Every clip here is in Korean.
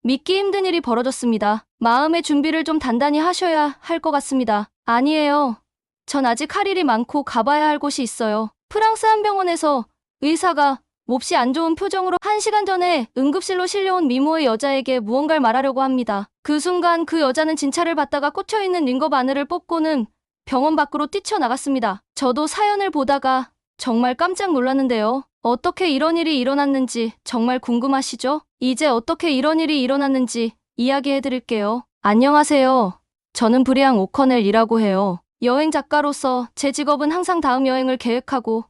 믿기 힘든 일이 벌어졌습니다. 마음의 준비를 좀 단단히 하셔야 할 것 같습니다. 아니에요. 전 아직 할 일이 많고 가봐야 할 곳이 있어요. 프랑스 한 병원에서 의사가 몹시 안 좋은 표정으로 1시간 전에 응급실로 실려온 미모의 여자에게 무언가를 말하려고 합니다. 그 순간 그 여자는 진찰을 받다가 꽂혀있는 링거 바늘을 뽑고는 병원 밖으로 뛰쳐나갔습니다. 저도 사연을 보다가 정말 깜짝 놀랐는데요. 어떻게 이런 일이 일어났는지 정말 궁금하시죠? 이제 어떻게 이런 일이 일어났는지 이야기해드릴게요. 안녕하세요. 저는 브리앙 오커넬이라고 해요. 여행 작가로서 제 직업은 항상 다음 여행을 계획하고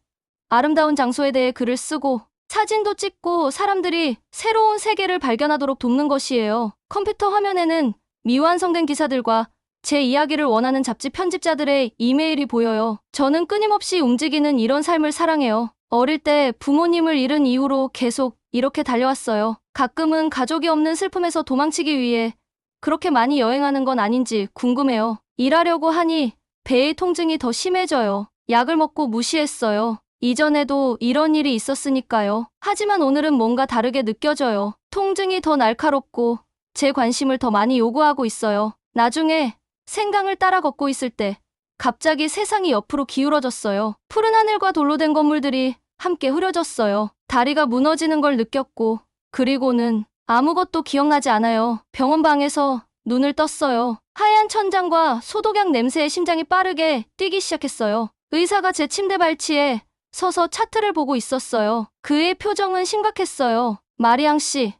아름다운 장소에 대해 글을 쓰고 사진도 찍고 사람들이 새로운 세계를 발견하도록 돕는 것이에요. 컴퓨터 화면에는 미완성된 기사들과 제 이야기를 원하는 잡지 편집자들의 이메일이 보여요. 저는 끊임없이 움직이는 이런 삶을 사랑해요. 어릴 때 부모님을 잃은 이후로 계속 이렇게 달려왔어요. 가끔은 가족이 없는 슬픔에서 도망치기 위해 그렇게 많이 여행하는 건 아닌지 궁금해요. 일하려고 하니 배의 통증이 더 심해져요. 약을 먹고 무시했어요. 이전에도 이런 일이 있었으니까요. 하지만 오늘은 뭔가 다르게 느껴져요. 통증이 더 날카롭고 제 관심을 더 많이 요구하고 있어요. 나중에 생강을 따라 걷고 있을 때 갑자기 세상이 옆으로 기울어졌어요. 푸른 하늘과 돌로 된 건물들이 함께 흐려졌어요. 다리가 무너지는 걸 느꼈고 그리고는 아무것도 기억나지 않아요. 병원 방에서 눈을 떴어요. 하얀 천장과 소독약 냄새에 심장이 빠르게 뛰기 시작했어요. 의사가 제 침대 발치에 서서 차트를 보고 있었어요. 그의 표정은 심각했어요. 마리앙 씨.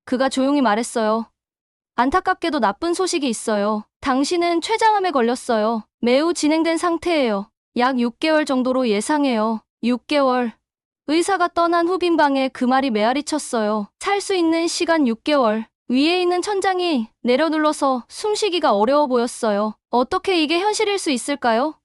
그가 조용히 말했어요. 안타깝게도 나쁜 소식이 있어요. 당신은 췌장암에 걸렸어요. 매우 진행된 상태예요. 약 6개월 정도로 예상해요. 6개월. 의사가 떠난 후 빈 방에 그 말이 메아리 쳤어요. 살 수 있는 시간 6개월. 위에 있는 천장이 내려눌러서 숨쉬기가 어려워 보였어요. 어떻게 이게 현실일 수 있을까요?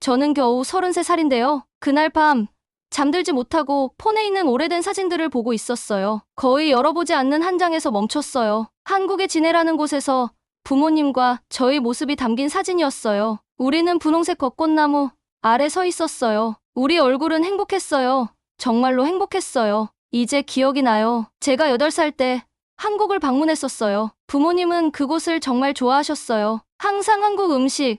저는 겨우 33살인데요. 그날 밤 잠들지 못하고 폰에 있는 오래된 사진들을 보고 있었어요. 거의 열어보지 않는 한 장에서 멈췄어요. 한국에 지내라는 곳에서 부모님과 저의 모습이 담긴 사진이었어요. 우리는 분홍색 벚꽃나무 아래 서 있었어요. 우리 얼굴은 행복했어요. 정말로 행복했어요. 이제 기억이 나요. 제가 8살 때 한국을 방문했었어요. 부모님은 그곳을 정말 좋아하셨어요. 항상 한국 음식,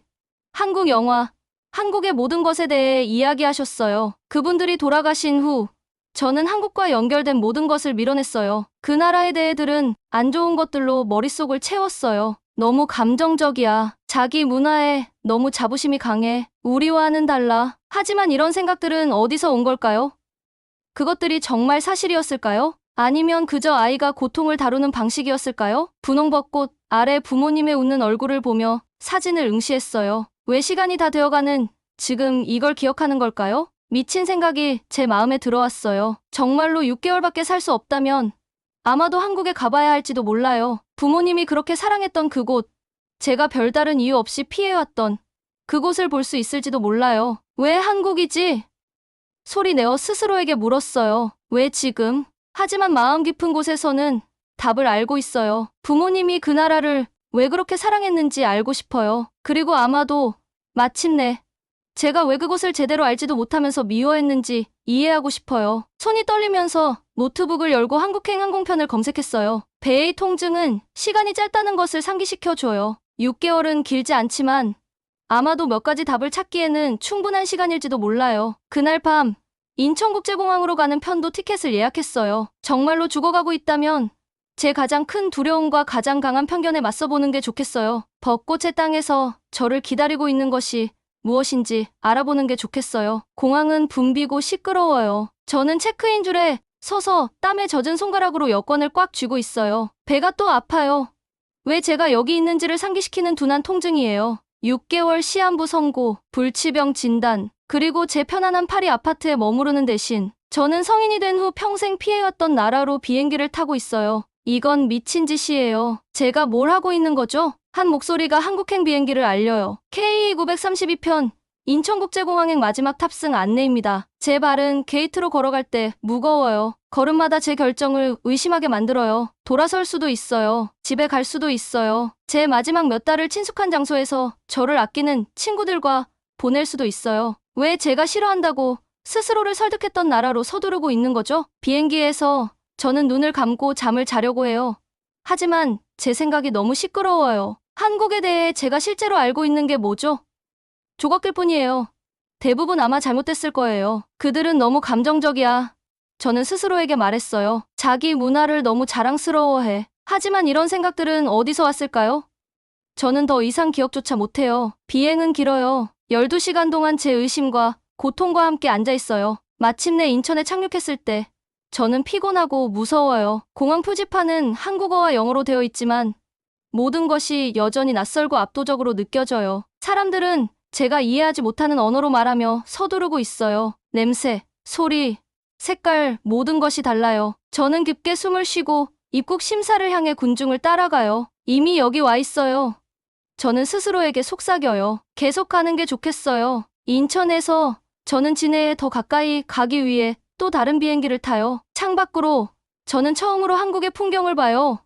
한국 영화, 한국의 모든 것에 대해 이야기하셨어요. 그분들이 돌아가신 후 저는 한국과 연결된 모든 것을 밀어냈어요. 그 나라에 대해 들은 안 좋은 것들로 머릿속을 채웠어요. 너무 감정적이야. 자기 문화에 너무 자부심이 강해. 우리와는 달라. 하지만 이런 생각들은 어디서 온 걸까요? 그것들이 정말 사실이었을까요? 아니면 그저 아이가 고통을 다루는 방식이었을까요? 분홍벚꽃 아래 부모님의 웃는 얼굴을 보며 사진을 응시했어요. 왜 시간이 다 되어가는 지금 이걸 기억하는 걸까요? 미친 생각이 제 마음에 들어왔어요. 정말로 6개월밖에 살 수 없다면 아마도 한국에 가봐야 할지도 몰라요. 부모님이 그렇게 사랑했던 그곳, 제가 별다른 이유 없이 피해왔던 그곳을 볼 수 있을지도 몰라요. 왜 한국이지? 소리내어 스스로에게 물었어요. 왜 지금? 하지만 마음 깊은 곳에서는 답을 알고 있어요. 부모님이 그 나라를 왜 그렇게 사랑했는지 알고 싶어요. 그리고 아마도 마침내 제가 왜 그곳을 제대로 알지도 못하면서 미워했는지 이해하고 싶어요. 손이 떨리면서 노트북을 열고 한국행 항공편을 검색했어요. 배의 통증은 시간이 짧다는 것을 상기시켜줘요. 6개월은 길지 않지만 아마도 몇 가지 답을 찾기에는 충분한 시간일지도 몰라요. 그날 밤 인천국제공항으로 가는 편도 티켓을 예약했어요. 정말로 죽어가고 있다면 제 가장 큰 두려움과 가장 강한 편견에 맞서보는 게 좋겠어요. 벚꽃의 땅에서 저를 기다리고 있는 것이 무엇인지 알아보는 게 좋겠어요. 공항은 붐비고 시끄러워요. 저는 체크인 줄에 서서 땀에 젖은 손가락으로 여권을 꽉 쥐고 있어요. 배가 또 아파요. 왜 제가 여기 있는지를 상기시키는 둔한 통증이에요. 6개월 시한부 선고, 불치병 진단, 그리고 제 편안한 파리 아파트에 머무르는 대신 저는 성인이 된 후 평생 피해왔던 나라로 비행기를 타고 있어요. 이건 미친 짓이에요. 제가 뭘 하고 있는 거죠? 한 목소리가 한국행 비행기를 알려요. KE932편 인천국제공항행 마지막 탑승 안내입니다. 제 발은 게이트로 걸어갈 때 무거워요. 걸음마다 제 결정을 의심하게 만들어요. 돌아설 수도 있어요. 집에 갈 수도 있어요. 제 마지막 몇 달을 친숙한 장소에서 저를 아끼는 친구들과 보낼 수도 있어요. 왜 제가 싫어한다고 스스로를 설득했던 나라로 서두르고 있는 거죠? 비행기에서 저는 눈을 감고 잠을 자려고 해요. 하지만 제 생각이 너무 시끄러워요. 한국에 대해 제가 실제로 알고 있는 게 뭐죠? 조각일 뿐이에요. 대부분 아마 잘못됐을 거예요. 그들은 너무 감정적이야. 저는 스스로에게 말했어요. 자기 문화를 너무 자랑스러워해. 하지만 이런 생각들은 어디서 왔을까요? 저는 더 이상 기억조차 못해요. 비행은 길어요. 12시간 동안 제 의심과 고통과 함께 앉아있어요. 마침내 인천에 착륙했을 때 저는 피곤하고 무서워요. 공항 표지판은 한국어와 영어로 되어 있지만 모든 것이 여전히 낯설고 압도적으로 느껴져요. 사람들은 제가 이해하지 못하는 언어로 말하며 서두르고 있어요. 냄새, 소리, 색깔, 모든 것이 달라요. 저는 깊게 숨을 쉬고 입국 심사를 향해 군중을 따라가요. 이미 여기 와 있어요. 저는 스스로에게 속삭여요. 계속 가는 게 좋겠어요. 인천에서 저는 진해에 더 가까이 가기 위해 또 다른 비행기를 타요. 창밖으로 저는 처음으로 한국의 풍경을 봐요.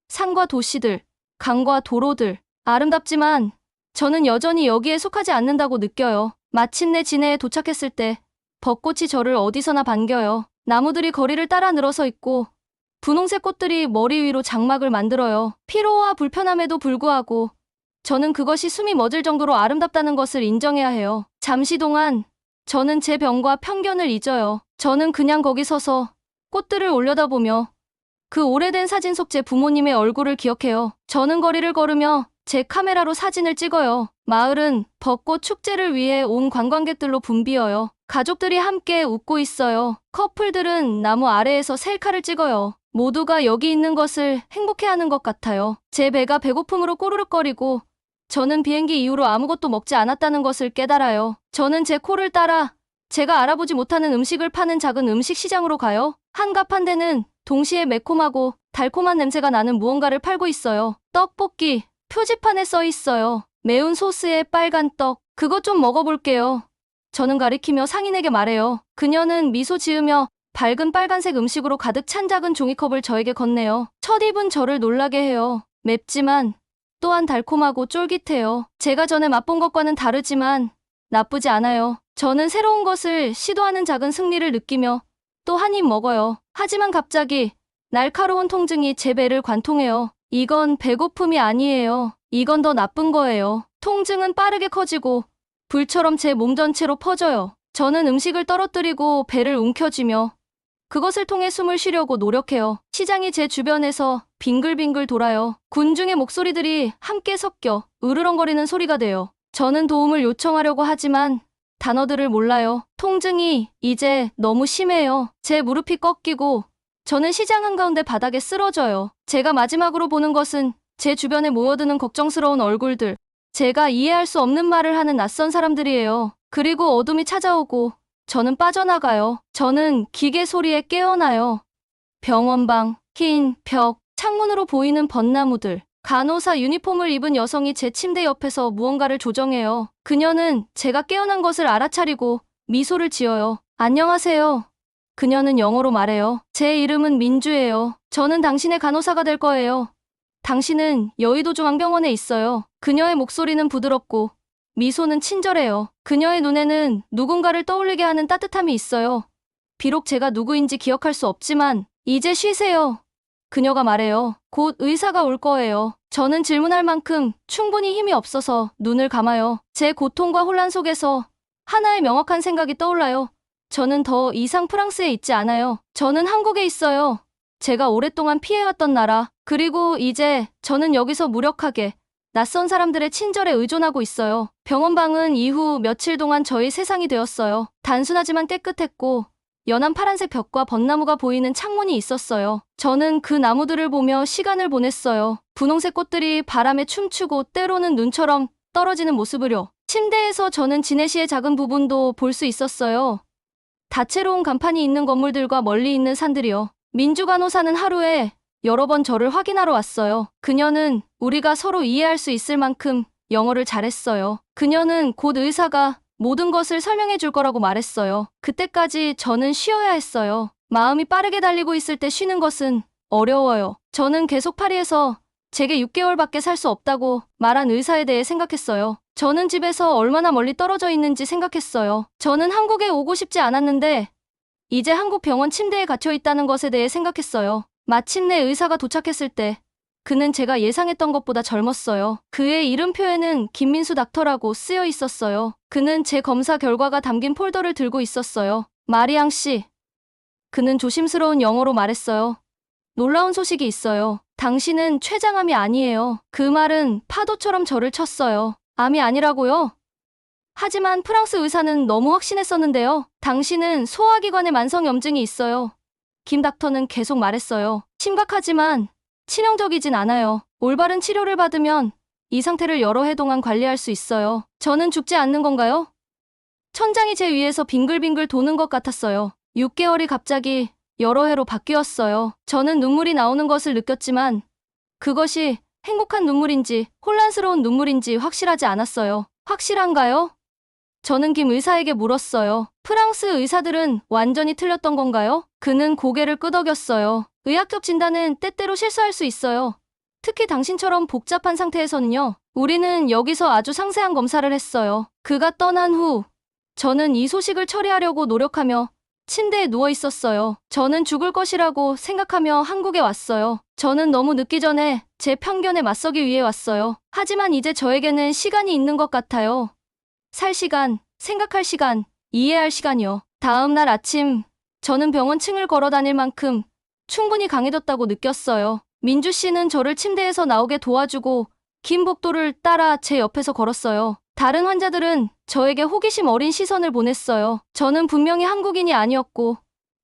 산과 도시들, 강과 도로들. 아름답지만 저는 여전히 여기에 속하지 않는다고 느껴요. 마침내 진해에 도착했을 때 벚꽃이 저를 어디서나 반겨요. 나무들이 거리를 따라 늘어서 있고 분홍색 꽃들이 머리 위로 장막을 만들어요. 피로와 불편함에도 불구하고 저는 그것이 숨이 멎을 정도로 아름답다는 것을 인정해야 해요. 잠시 동안 저는 제 병과 편견을 잊어요. 저는 그냥 거기 서서 꽃들을 올려다보며 그 오래된 사진 속 제 부모님의 얼굴을 기억해요. 저는 거리를 걸으며 제 카메라로 사진을 찍어요. 마을은 벚꽃 축제를 위해 온 관광객들로 붐비어요. 가족들이 함께 웃고 있어요. 커플들은 나무 아래에서 셀카를 찍어요. 모두가 여기 있는 것을 행복해하는 것 같아요. 제 배가 배고픔으로 꼬르륵거리고 저는 비행기 이후로 아무것도 먹지 않았다는 것을 깨달아요. 저는 제 코를 따라 제가 알아보지 못하는 음식을 파는 작은 음식 시장으로 가요. 한가판대는 동시에 매콤하고 달콤한 냄새가 나는 무언가를 팔고 있어요. 떡볶이, 표지판에 써 있어요. 매운 소스에 빨간 떡. 그것 좀 먹어볼게요. 저는 가리키며 상인에게 말해요. 그녀는 미소 지으며 밝은 빨간색 음식으로 가득 찬 작은 종이컵을 저에게 건네요. 첫 입은 저를 놀라게 해요. 맵지만 또한 달콤하고 쫄깃해요. 제가 전에 맛본 것과는 다르지만 나쁘지 않아요. 저는 새로운 것을 시도하는 작은 승리를 느끼며 또 한 입 먹어요. 하지만 갑자기 날카로운 통증이 제 배를 관통해요. 이건 배고픔이 아니에요. 이건 더 나쁜 거예요. 통증은 빠르게 커지고 불처럼 제 몸 전체로 퍼져요. 저는 음식을 떨어뜨리고 배를 움켜쥐며 그것을 통해 숨을 쉬려고 노력해요. 시장이 제 주변에서 빙글빙글 돌아요. 군중의 목소리들이 함께 섞여 으르렁거리는 소리가 돼요. 저는 도움을 요청하려고 하지만 단어들을 몰라요. 통증이 이제 너무 심해요. 제 무릎이 꺾이고 저는 시장 한가운데 바닥에 쓰러져요. 제가 마지막으로 보는 것은 제 주변에 모여드는 걱정스러운 얼굴들. 제가 이해할 수 없는 말을 하는 낯선 사람들이에요. 그리고 어둠이 찾아오고 저는 빠져나가요. 저는 기계 소리에 깨어나요. 병원방, 흰 벽, 창문으로 보이는 벚나무들. 간호사 유니폼을 입은 여성이 제 침대 옆에서 무언가를 조정해요. 그녀는 제가 깨어난 것을 알아차리고 미소를 지어요. 안녕하세요. 그녀는 영어로 말해요. 제 이름은 민주예요. 저는 당신의 간호사가 될 거예요. 당신은 여의도 중앙병원에 있어요. 그녀의 목소리는 부드럽고 미소는 친절해요. 그녀의 눈에는 누군가를 떠올리게 하는 따뜻함이 있어요. 비록 제가 누구인지 기억할 수 없지만 이제 쉬세요. 그녀가 말해요. 곧 의사가 올 거예요. 저는 질문할 만큼 충분히 힘이 없어서 눈을 감아요. 제 고통과 혼란 속에서 하나의 명확한 생각이 떠올라요. 저는 더 이상 프랑스에 있지 않아요. 저는 한국에 있어요. 제가 오랫동안 피해왔던 나라. 그리고 이제 저는 여기서 무력하게 낯선 사람들의 친절에 의존하고 있어요. 병원방은 이후 며칠 동안 저희 세상이 되었어요. 단순하지만 깨끗했고 연한 파란색 벽과 벚나무가 보이는 창문이 있었어요. 저는 그 나무들을 보며 시간을 보냈어요. 분홍색 꽃들이 바람에 춤추고 때로는 눈처럼 떨어지는 모습을요. 침대에서 저는 진해시의 작은 부분도 볼 수 있었어요. 다채로운 간판이 있는 건물들과 멀리 있는 산들이요. 민주 간호사는 하루에 여러 번 저를 확인하러 왔어요. 그녀는 우리가 서로 이해할 수 있을 만큼 영어를 잘했어요. 그녀는 곧 의사가 모든 것을 설명해 줄 거라고 말했어요. 그때까지 저는 쉬어야 했어요. 마음이 빠르게 달리고 있을 때 쉬는 것은 어려워요. 저는 계속 파리에서 제게 6개월밖에 살 수 없다고 말한 의사에 대해 생각했어요. 저는 집에서 얼마나 멀리 떨어져 있는지 생각했어요. 저는 한국에 오고 싶지 않았는데 이제 한국 병원 침대에 갇혀 있다는 것에 대해 생각했어요. 마침내 의사가 도착했을 때 그는 제가 예상했던 것보다 젊었어요. 그의 이름표에는 김민수 닥터라고 쓰여 있었어요. 그는 제 검사 결과가 담긴 폴더를 들고 있었어요. 마리앙 씨. 그는 조심스러운 영어로 말했어요. 놀라운 소식이 있어요. 당신은 췌장암이 아니에요. 그 말은 파도처럼 저를 쳤어요. 암이 아니라고요? 하지만 프랑스 의사는 너무 확신했었는데요. 당신은 소화기관에 만성염증이 있어요. 김 닥터는 계속 말했어요. 심각하지만 치명적이진 않아요. 올바른 치료를 받으면 이 상태를 여러 해 동안 관리할 수 있어요. 저는 죽지 않는 건가요? 천장이 제 위에서 빙글빙글 도는 것 같았어요. 6개월이 갑자기 여러 해로 바뀌었어요. 저는 눈물이 나오는 것을 느꼈지만 그것이 행복한 눈물인지 혼란스러운 눈물인지 확실하지 않았어요. 확실한가요? 저는 김 의사에게 물었어요. 프랑스 의사들은 완전히 틀렸던 건가요? 그는 고개를 끄덕였어요. 의학적 진단은 때때로 실수할 수 있어요. 특히 당신처럼 복잡한 상태에서는요. 우리는 여기서 아주 상세한 검사를 했어요. 그가 떠난 후 저는 이 소식을 처리하려고 노력하며 침대에 누워 있었어요. 저는 죽을 것이라고 생각하며 한국에 왔어요. 저는 너무 늦기 전에 제 편견에 맞서기 위해 왔어요. 하지만 이제 저에게는 시간이 있는 것 같아요. 살 시간, 생각할 시간, 이해할 시간이요. 다음 날 아침, 저는 병원 층을 걸어 다닐 만큼 충분히 강해졌다고 느꼈어요. 민주 씨는 저를 침대에서 나오게 도와주고 긴 복도를 따라 제 옆에서 걸었어요. 다른 환자들은 저에게 호기심 어린 시선을 보냈어요. 저는 분명히 한국인이 아니었고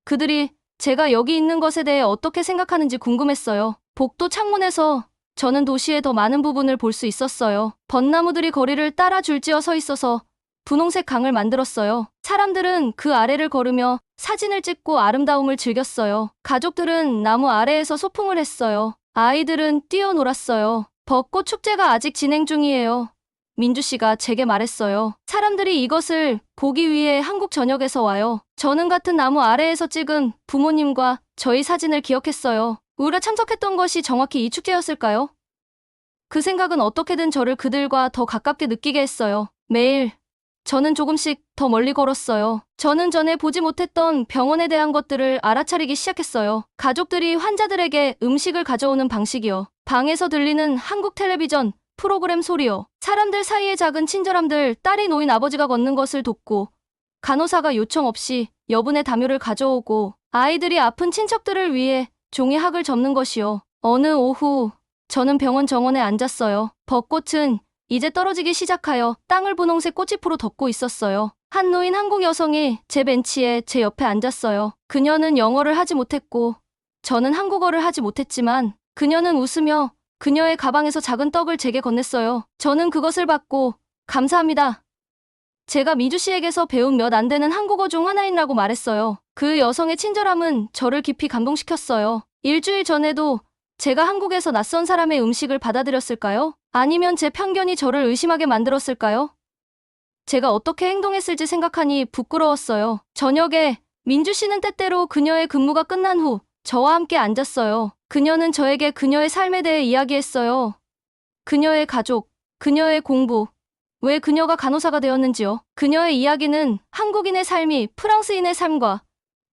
그들이 제가 여기 있는 것에 대해 어떻게 생각하는지 궁금했어요. 복도 창문에서 저는 도시의 더 많은 부분을 볼 수 있었어요. 벚나무들이 거리를 따라 줄지어 서 있어서 분홍색 강을 만들었어요. 사람들은 그 아래를 걸으며 사진을 찍고 아름다움을 즐겼어요. 가족들은 나무 아래에서 소풍을 했어요. 아이들은 뛰어놀았어요. 벚꽃 축제가 아직 진행 중이에요. 민주 씨가 제게 말했어요. 사람들이 이것을 보기 위해 한국 전역에서 와요. 저는 같은 나무 아래에서 찍은 부모님과 저희 사진을 기억했어요. 우리가 참석했던 것이 정확히 이 축제였을까요? 그 생각은 어떻게든 저를 그들과 더 가깝게 느끼게 했어요. 매일 저는 조금씩 더 멀리 걸었어요. 저는 전에 보지 못했던 병원에 대한 것들을 알아차리기 시작했어요. 가족들이 환자들에게 음식을 가져오는 방식이요. 방에서 들리는 한국 텔레비전 프로그램 소리요. 사람들 사이의 작은 친절함들, 딸이 놓인 아버지가 걷는 것을 돕고 간호사가 요청 없이 여분의 담요를 가져오고 아이들이 아픈 친척들을 위해 종이학을 접는 것이요. 어느 오후 저는 병원 정원에 앉았어요. 벚꽃은 이제 떨어지기 시작하여 땅을 분홍색 꽃잎으로 덮고 있었어요. 한 노인 한국 여성이 제 벤치에 제 옆에 앉았어요. 그녀는 영어를 하지 못했고 저는 한국어를 하지 못했지만 그녀는 웃으며 그녀의 가방에서 작은 떡을 제게 건넸어요. 저는 그것을 받고 감사합니다. 제가 미주 씨에게서 배운 몇 안 되는 한국어 중 하나인라고 말했어요. 그 여성의 친절함은 저를 깊이 감동시켰어요. 일주일 전에도 제가 한국에서 낯선 사람의 음식을 받아들였을까요? 아니면 제 편견이 저를 의심하게 만들었을까요? 제가 어떻게 행동했을지 생각하니 부끄러웠어요. 저녁에 민주 씨는 때때로 그녀의 근무가 끝난 후 저와 함께 앉았어요. 그녀는 저에게 그녀의 삶에 대해 이야기했어요. 그녀의 가족, 그녀의 공부, 왜 그녀가 간호사가 되었는지요. 그녀의 이야기는 한국인의 삶이 프랑스인의 삶과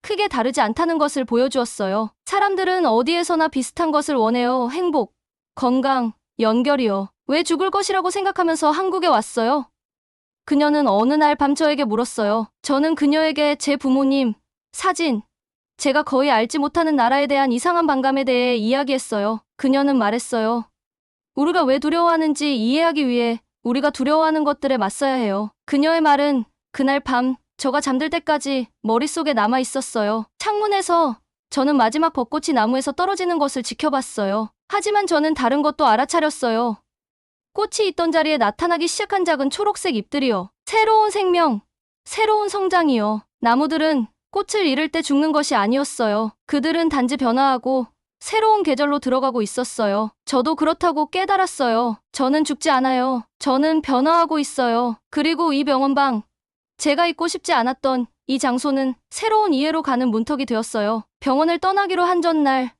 크게 다르지 않다는 것을 보여주었어요. 사람들은 어디에서나 비슷한 것을 원해요. 행복, 건강, 연결이요. 왜 죽을 것이라고 생각하면서 한국에 왔어요? 그녀는 어느 날 밤 저에게 물었어요. 저는 그녀에게 제 부모님, 사진, 제가 거의 알지 못하는 나라에 대한 이상한 반감에 대해 이야기했어요. 그녀는 말했어요. 우리가 왜 두려워하는지 이해하기 위해 우리가 두려워하는 것들에 맞서야 해요. 그녀의 말은 그날 밤 저가 잠들 때까지 머릿속에 남아 있었어요. 창문에서 저는 마지막 벚꽃이 나무에서 떨어지는 것을 지켜봤어요. 하지만 저는 다른 것도 알아차렸어요. 꽃이 있던 자리에 나타나기 시작한 작은 초록색 잎들이요. 새로운 생명, 새로운 성장이요. 나무들은 꽃을 잃을 때 죽는 것이 아니었어요. 그들은 단지 변화하고 새로운 계절로 들어가고 있었어요. 저도 그렇다고 깨달았어요. 저는 죽지 않아요. 저는 변화하고 있어요. 그리고 이 병원방, 제가 있고 싶지 않았던 이 장소는 새로운 이해로 가는 문턱이 되었어요. 병원을 떠나기로 한 전날,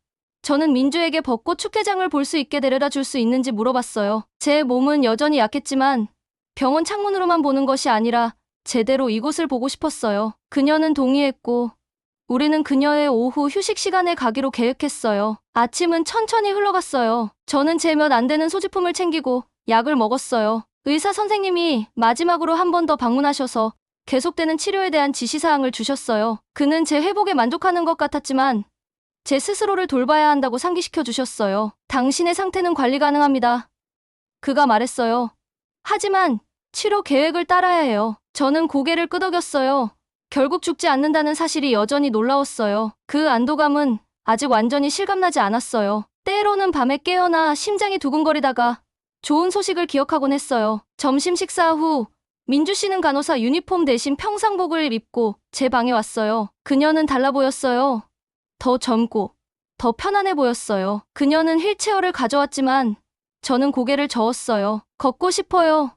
저는 민주에게 벚꽃 축제장을 볼 수 있게 데려다 줄 수 있는지 물어봤어요. 제 몸은 여전히 약했지만 병원 창문으로만 보는 것이 아니라 제대로 이곳을 보고 싶었어요. 그녀는 동의했고 우리는 그녀의 오후 휴식 시간에 가기로 계획했어요. 아침은 천천히 흘러갔어요. 저는 제 몇 안 되는 소지품을 챙기고 약을 먹었어요. 의사 선생님이 마지막으로 한 번 더 방문하셔서 계속되는 치료에 대한 지시사항을 주셨어요. 그는 제 회복에 만족하는 것 같았지만 제 스스로를 돌봐야 한다고 상기시켜 주셨어요. 당신의 상태는 관리 가능합니다. 그가 말했어요. 하지만 치료 계획을 따라야 해요. 저는 고개를 끄덕였어요. 결국 죽지 않는다는 사실이 여전히 놀라웠어요. 그 안도감은 아직 완전히 실감나지 않았어요. 때로는 밤에 깨어나 심장이 두근거리다가 좋은 소식을 기억하곤 했어요. 점심 식사 후 민주 씨는 간호사 유니폼 대신 평상복을 입고 제 방에 왔어요. 그녀는 달라 보였어요. 더 젊고 더 편안해 보였어요. 그녀는 휠체어를 가져왔지만 저는 고개를 저었어요. 걷고 싶어요.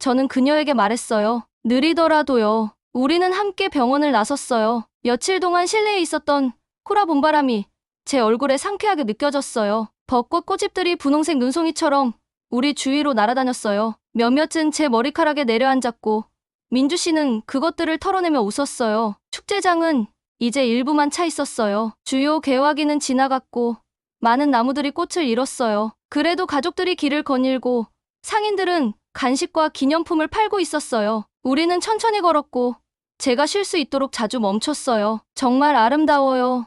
저는 그녀에게 말했어요. 느리더라도요. 우리는 함께 병원을 나섰어요. 며칠 동안 실내에 있었던 코라 봄바람이 제 얼굴에 상쾌하게 느껴졌어요. 벚꽃 꽃잎들이 분홍색 눈송이처럼 우리 주위로 날아다녔어요. 몇몇은 제 머리카락에 내려앉았고 민주 씨는 그것들을 털어내며 웃었어요. 축제장은 이제 일부만 차 있었어요. 주요 개화기는 지나갔고 많은 나무들이 꽃을 잃었어요. 그래도 가족들이 길을 거닐고 상인들은 간식과 기념품을 팔고 있었어요. 우리는 천천히 걸었고 제가 쉴 수 있도록 자주 멈췄어요. 정말 아름다워요.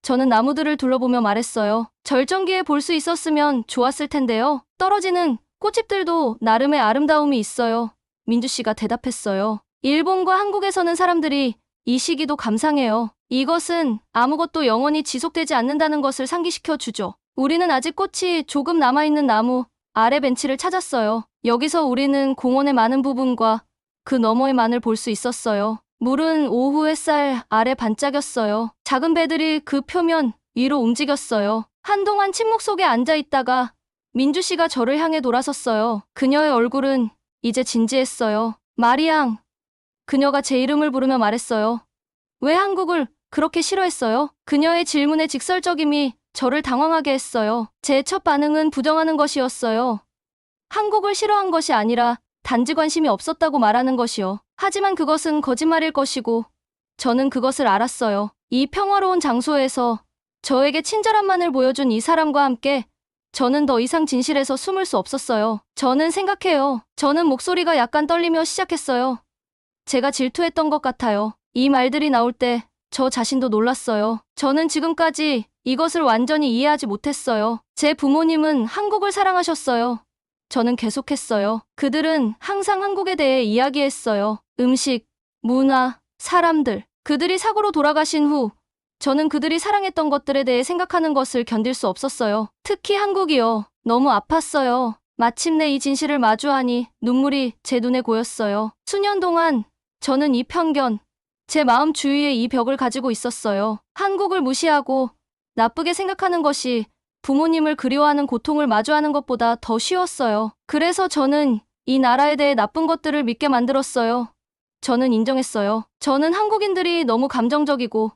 저는 나무들을 둘러보며 말했어요. 절정기에 볼 수 있었으면 좋았을 텐데요. 떨어지는 꽃잎들도 나름의 아름다움이 있어요. 민주 씨가 대답했어요. 일본과 한국에서는 사람들이 이 시기도 감상해요. 이것은 아무것도 영원히 지속되지 않는다는 것을 상기시켜 주죠. 우리는 아직 꽃이 조금 남아있는 나무 아래 벤치를 찾았어요. 여기서 우리는 공원의 많은 부분과 그 너머의 만을 볼 수 있었어요. 물은 오후 햇살 아래 반짝였어요. 작은 배들이 그 표면 위로 움직였어요. 한동안 침묵 속에 앉아있다가 민주 씨가 저를 향해 돌아섰어요. 그녀의 얼굴은 이제 진지했어요. 마리앙. 그녀가 제 이름을 부르며 말했어요. 왜 한국을 그렇게 싫어했어요? 그녀의 질문의 직설적임이 저를 당황하게 했어요. 제 첫 반응은 부정하는 것이었어요. 한국을 싫어한 것이 아니라 단지 관심이 없었다고 말하는 것이요. 하지만 그것은 거짓말일 것이고 저는 그것을 알았어요. 이 평화로운 장소에서 저에게 친절함만을 보여준 이 사람과 함께 저는 더 이상 진실에서 숨을 수 없었어요. 저는 생각해요. 저는 목소리가 약간 떨리며 시작했어요. 제가 질투했던 것 같아요. 이 말들이 나올 때 저 자신도 놀랐어요. 저는 지금까지 이것을 완전히 이해하지 못했어요. 제 부모님은 한국을 사랑하셨어요. 저는 계속했어요. 그들은 항상 한국에 대해 이야기했어요. 음식, 문화, 사람들. 그들이 사고로 돌아가신 후 저는 그들이 사랑했던 것들에 대해 생각하는 것을 견딜 수 없었어요. 특히 한국이요. 너무 아팠어요. 마침내 이 진실을 마주하니 눈물이 제 눈에 고였어요. 수년 동안 저는 이 편견, 제 마음 주위에 이 벽을 가지고 있었어요. 한국을 무시하고 나쁘게 생각하는 것이 부모님을 그리워하는 고통을 마주하는 것보다 더 쉬웠어요. 그래서 저는 이 나라에 대해 나쁜 것들을 믿게 만들었어요. 저는 인정했어요. 저는 한국인들이 너무 감정적이고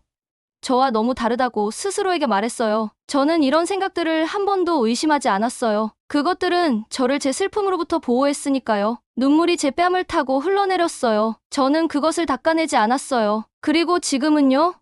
저와 너무 다르다고 스스로에게 말했어요. 저는 이런 생각들을 한 번도 의심하지 않았어요. 그것들은 저를 제 슬픔으로부터 보호했으니까요. 눈물이 제 뺨을 타고 흘러내렸어요. 저는 그것을 닦아내지 않았어요. 그리고 지금은요?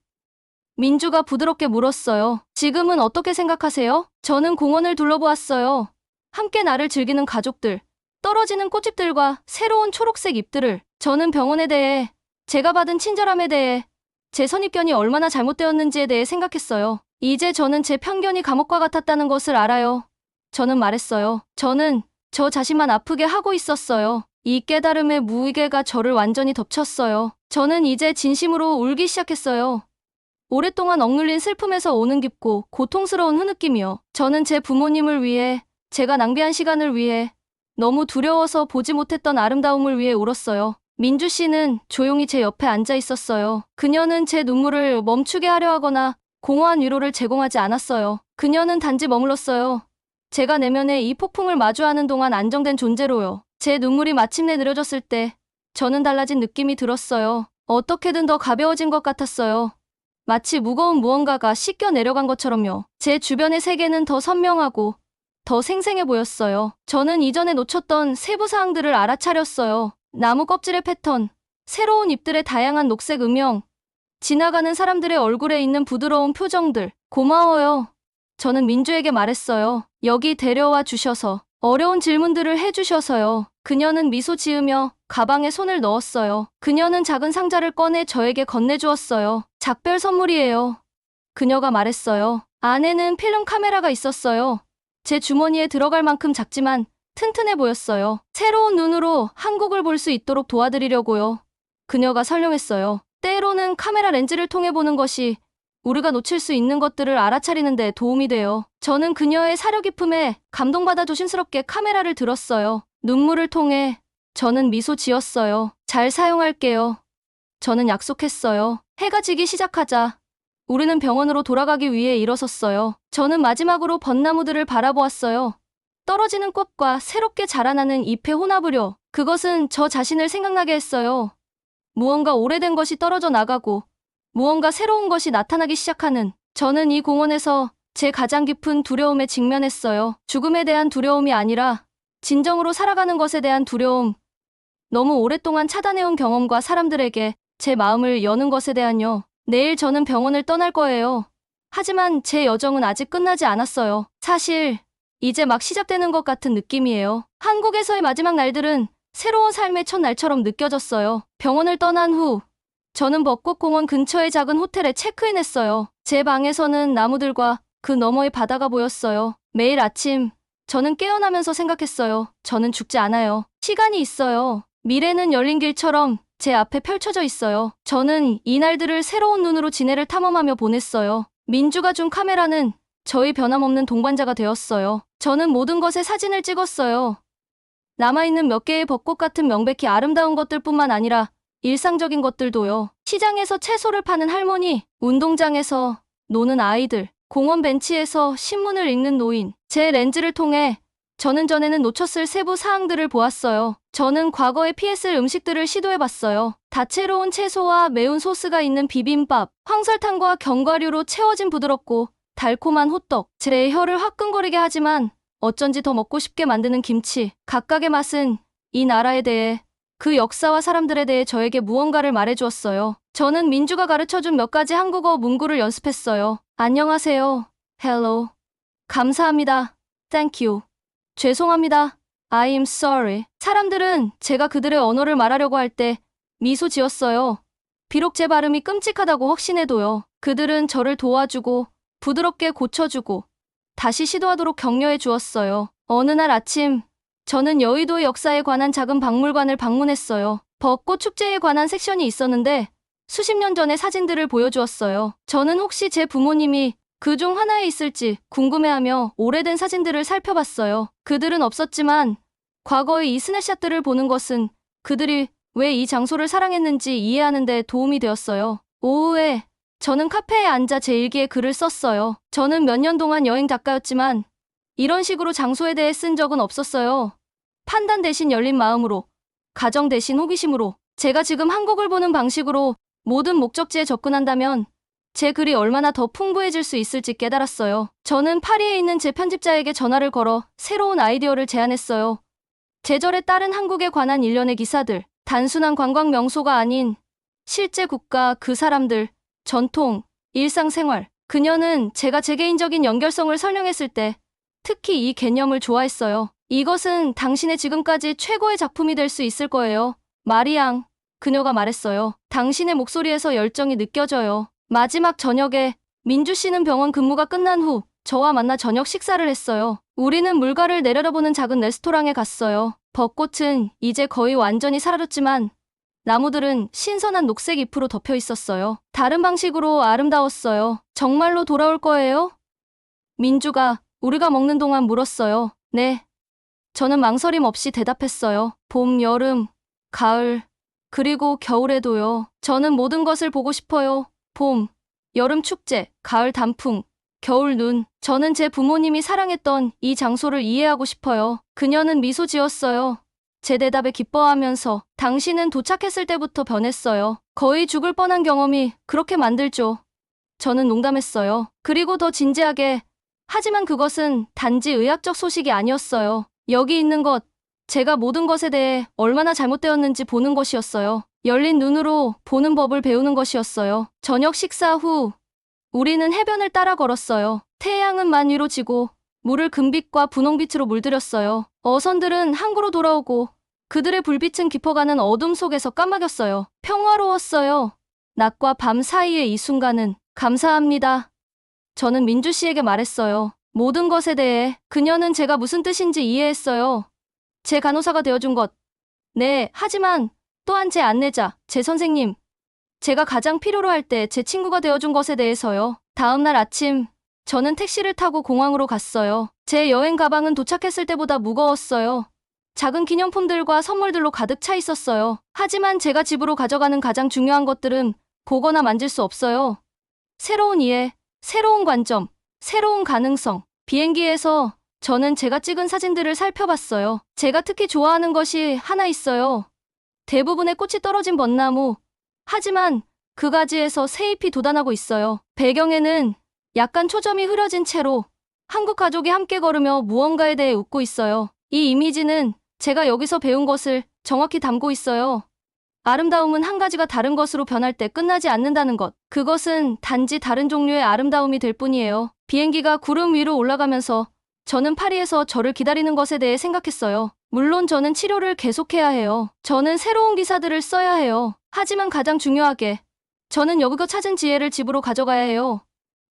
민주가 부드럽게 물었어요. 지금은 어떻게 생각하세요? 저는 공원을 둘러보았어요. 함께 나를 즐기는 가족들, 떨어지는 꽃잎들과 새로운 초록색 잎들을. 저는 병원에 대해, 제가 받은 친절함에 대해, 제 선입견이 얼마나 잘못되었는지에 대해 생각했어요. 이제 저는 제 편견이 감옥과 같았다는 것을 알아요. 저는 말했어요. 저는 저 자신만 아프게 하고 있었어요. 이 깨달음의 무게가 저를 완전히 덮쳤어요. 저는 이제 진심으로 울기 시작했어요. 오랫동안 억눌린 슬픔에서 오는 깊고 고통스러운 흐느낌이요. 저는 제 부모님을 위해, 제가 낭비한 시간을 위해, 너무 두려워서 보지 못했던 아름다움을 위해 울었어요. 민주 씨는 조용히 제 옆에 앉아 있었어요. 그녀는 제 눈물을 멈추게 하려 하거나 공허한 위로를 제공하지 않았어요. 그녀는 단지 머물렀어요. 제가 내면에 이 폭풍을 마주하는 동안 안정된 존재로요. 제 눈물이 마침내 느려졌을 때 저는 달라진 느낌이 들었어요. 어떻게든 더 가벼워진 것 같았어요. 마치 무거운 무언가가 씻겨 내려간 것처럼요. 제 주변의 세계는 더 선명하고 더 생생해 보였어요. 저는 이전에 놓쳤던 세부 사항들을 알아차렸어요. 나무 껍질의 패턴, 새로운 잎들의 다양한 녹색 음영, 지나가는 사람들의 얼굴에 있는 부드러운 표정들. 고마워요. 저는 민주에게 말했어요. 여기 데려와 주셔서. 어려운 질문들을 해주셔서요. 그녀는 미소 지으며 가방에 손을 넣었어요. 그녀는 작은 상자를 꺼내 저에게 건네주었어요. 작별 선물이에요. 그녀가 말했어요. 안에는 필름 카메라가 있었어요. 제 주머니에 들어갈 만큼 작지만 튼튼해 보였어요. 새로운 눈으로 한국을 볼 수 있도록 도와드리려고요. 그녀가 설명했어요. 때로는 카메라 렌즈를 통해 보는 것이 우리가 놓칠 수 있는 것들을 알아차리는 데 도움이 돼요. 저는 그녀의 사려 깊음에 감동받아 조심스럽게 카메라를 들었어요. 눈물을 통해 저는 미소 지었어요. 잘 사용할게요. 저는 약속했어요. 해가 지기 시작하자 우리는 병원으로 돌아가기 위해 일어섰어요. 저는 마지막으로 벚나무들을 바라보았어요. 떨어지는 꽃과 새롭게 자라나는 잎의 혼합으로 그것은 저 자신을 생각나게 했어요. 무언가 오래된 것이 떨어져 나가고 무언가 새로운 것이 나타나기 시작하는 저는 이 공원에서 제 가장 깊은 두려움에 직면했어요. 죽음에 대한 두려움이 아니라 진정으로 살아가는 것에 대한 두려움. 너무 오랫동안 차단해온 경험과 사람들에게 제 마음을 여는 것에 대한요. 내일 저는 병원을 떠날 거예요. 하지만 제 여정은 아직 끝나지 않았어요. 사실 이제 막 시작되는 것 같은 느낌이에요. 한국에서의 마지막 날들은 새로운 삶의 첫 날처럼 느껴졌어요. 병원을 떠난 후 저는 벚꽃공원 근처의 작은 호텔에 체크인했어요. 제 방에서는 나무들과 그 너머의 바다가 보였어요. 매일 아침 저는 깨어나면서 생각했어요. 저는 죽지 않아요. 시간이 있어요. 미래는 열린 길처럼 제 앞에 펼쳐져 있어요. 저는 이 날들을 새로운 눈으로 지네를 탐험하며 보냈어요. 민주가 준 카메라는 저희 변함없는 동반자가 되었어요. 저는 모든 것에 사진을 찍었어요. 남아있는 몇 개의 벚꽃 같은 명백히 아름다운 것들뿐만 아니라 일상적인 것들도요. 시장에서 채소를 파는 할머니, 운동장에서 노는 아이들, 공원 벤치에서 신문을 읽는 노인. 제 렌즈를 통해 저는 전에는 놓쳤을 세부 사항들을 보았어요. 저는 과거에 피했을 음식들을 시도해봤어요. 다채로운 채소와 매운 소스가 있는 비빔밥, 황설탕과 견과류로 채워진 부드럽고 달콤한 호떡. 제 혀를 화끈거리게 하지만 어쩐지 더 먹고 싶게 만드는 김치. 각각의 맛은 이 나라에 대해 그 역사와 사람들에 대해 저에게 무언가를 말해주었어요. 저는 민주가 가르쳐준 몇 가지 한국어 문구를 연습했어요. 안녕하세요. Hello. 감사합니다. Thank you. 죄송합니다. I'm sorry. 사람들은 제가 그들의 언어를 말하려고 할 때 미소 지었어요. 비록 제 발음이 끔찍하다고 확신해도요. 그들은 저를 도와주고 부드럽게 고쳐주고 다시 시도하도록 격려해 주었어요. 어느 날 아침 저는 여의도의 역사에 관한 작은 박물관을 방문했어요. 벚꽃 축제에 관한 섹션이 있었는데 수십 년 전의 사진들을 보여주었어요. 저는 혹시 제 부모님이 그 중 하나에 있을지 궁금해하며 오래된 사진들을 살펴봤어요. 그들은 없었지만 과거의 이 스냅샷들을 보는 것은 그들이 왜 이 장소를 사랑했는지 이해하는 데 도움이 되었어요. 오후에 저는 카페에 앉아 제 일기에 글을 썼어요. 저는 몇 년 동안 여행 작가였지만 이런 식으로 장소에 대해 쓴 적은 없었어요. 판단 대신 열린 마음으로, 가정 대신 호기심으로, 제가 지금 한국을 보는 방식으로 모든 목적지에 접근한다면 제 글이 얼마나 더 풍부해질 수 있을지 깨달았어요. 저는 파리에 있는 제 편집자에게 전화를 걸어 새로운 아이디어를 제안했어요. 제절에 따른 한국에 관한 일련의 기사들, 단순한 관광 명소가 아닌 실제 국가, 그 사람들, 전통, 일상생활. 그녀는 제가 제 개인적인 연결성을 설명했을 때 특히 이 개념을 좋아했어요. 이것은 당신의 지금까지 최고의 작품이 될 수 있을 거예요. 마리앙, 그녀가 말했어요. 당신의 목소리에서 열정이 느껴져요. 마지막 저녁에 민주 씨는 병원 근무가 끝난 후 저와 만나 저녁 식사를 했어요. 우리는 물가를 내려다보는 작은 레스토랑에 갔어요. 벚꽃은 이제 거의 완전히 사라졌지만 나무들은 신선한 녹색 잎으로 덮여 있었어요. 다른 방식으로 아름다웠어요. 정말로 돌아올 거예요? 민주가 우리가 먹는 동안 물었어요. 네. 저는 망설임 없이 대답했어요. 봄, 여름, 가을, 그리고 겨울에도요. 저는 모든 것을 보고 싶어요. 봄, 여름 축제, 가을 단풍, 겨울 눈. 저는 제 부모님이 사랑했던 이 장소를 이해하고 싶어요. 그녀는 미소 지었어요. 제 대답에 기뻐하면서 당신은 도착했을 때부터 변했어요. 거의 죽을 뻔한 경험이 그렇게 만들죠. 저는 농담했어요. 그리고 더 진지하게 하지만 그것은 단지 의학적 소식이 아니었어요. 여기 있는 것, 제가 모든 것에 대해 얼마나 잘못되었는지 보는 것이었어요. 열린 눈으로 보는 법을 배우는 것이었어요. 저녁 식사 후 우리는 해변을 따라 걸었어요. 태양은 만 위로 지고 물을 금빛과 분홍빛으로 물들였어요. 어선들은 항구로 돌아오고 그들의 불빛은 깊어가는 어둠 속에서 까마귀었어요. 평화로웠어요. 낮과 밤 사이의 이 순간은. 감사합니다. 저는 민주 씨에게 말했어요. 모든 것에 대해. 그녀는 제가 무슨 뜻인지 이해했어요. 제 간호사가 되어준 것. 네, 하지만 또한 제 안내자, 제 선생님. 제가 가장 필요로 할 때 제 친구가 되어준 것에 대해서요. 다음 날 아침, 저는 택시를 타고 공항으로 갔어요. 제 여행 가방은 도착했을 때보다 무거웠어요. 작은 기념품들과 선물들로 가득 차 있었어요. 하지만 제가 집으로 가져가는 가장 중요한 것들은 보거나 만질 수 없어요. 새로운 이해, 새로운 관점, 새로운 가능성. 비행기에서 저는 제가 찍은 사진들을 살펴봤어요. 제가 특히 좋아하는 것이 하나 있어요. 대부분의 꽃이 떨어진 벚나무. 하지만 그 가지에서 새잎이 돋아나고 있어요. 배경에는 약간 초점이 흐려진 채로 한국 가족이 함께 걸으며 무언가에 대해 웃고 있어요. 이 이미지는 제가 여기서 배운 것을 정확히 담고 있어요. 아름다움은 한 가지가 다른 것으로 변할 때 끝나지 않는다는 것. 그것은 단지 다른 종류의 아름다움이 될 뿐이에요. 비행기가 구름 위로 올라가면서 저는 파리에서 저를 기다리는 것에 대해 생각했어요. 물론 저는 치료를 계속해야 해요. 저는 새로운 기사들을 써야 해요. 하지만 가장 중요하게 저는 여기서 찾은 지혜를 집으로 가져가야 해요.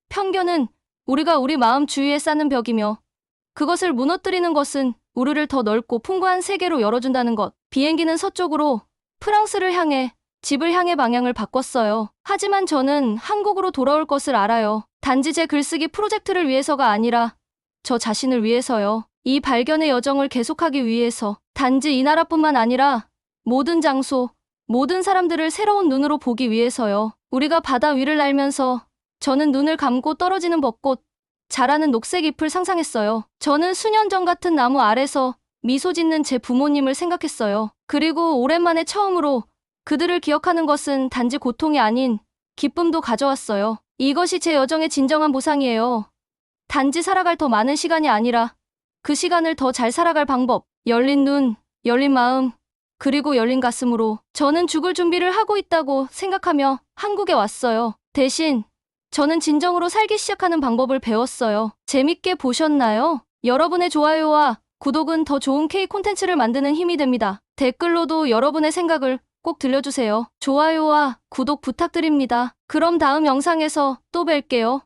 편견은 우리가 우리 마음 주위에 쌓는 벽이며 그것을 무너뜨리는 것은 우리를 더 넓고 풍부한 세계로 열어준다는 것. 비행기는 서쪽으로 프랑스를 향해 집을 향해 방향을 바꿨어요. 하지만 저는 한국으로 돌아올 것을 알아요. 단지 제 글쓰기 프로젝트를 위해서가 아니라 저 자신을 위해서요. 이 발견의 여정을 계속하기 위해서. 단지 이 나라뿐만 아니라 모든 장소, 모든 사람들을 새로운 눈으로 보기 위해서요. 우리가 바다 위를 날면서 저는 눈을 감고 떨어지는 벚꽃, 자라는 녹색 잎을 상상했어요. 저는 수년 전 같은 나무 아래서 미소 짓는 제 부모님을 생각했어요. 그리고 오랜만에 처음으로 그들을 기억하는 것은 단지 고통이 아닌 기쁨도 가져왔어요. 이것이 제 여정의 진정한 보상이에요. 단지 살아갈 더 많은 시간이 아니라 그 시간을 더 잘 살아갈 방법. 열린 눈, 열린 마음, 그리고 열린 가슴으로 저는 죽을 준비를 하고 있다고 생각하며 한국에 왔어요. 대신 저는 진정으로 살기 시작하는 방법을 배웠어요. 재밌게 보셨나요? 여러분의 좋아요와 구독은 더 좋은 K 콘텐츠를 만드는 힘이 됩니다. 댓글로도 여러분의 생각을 꼭 들려주세요. 좋아요와 구독 부탁드립니다. 그럼 다음 영상에서 또 뵐게요.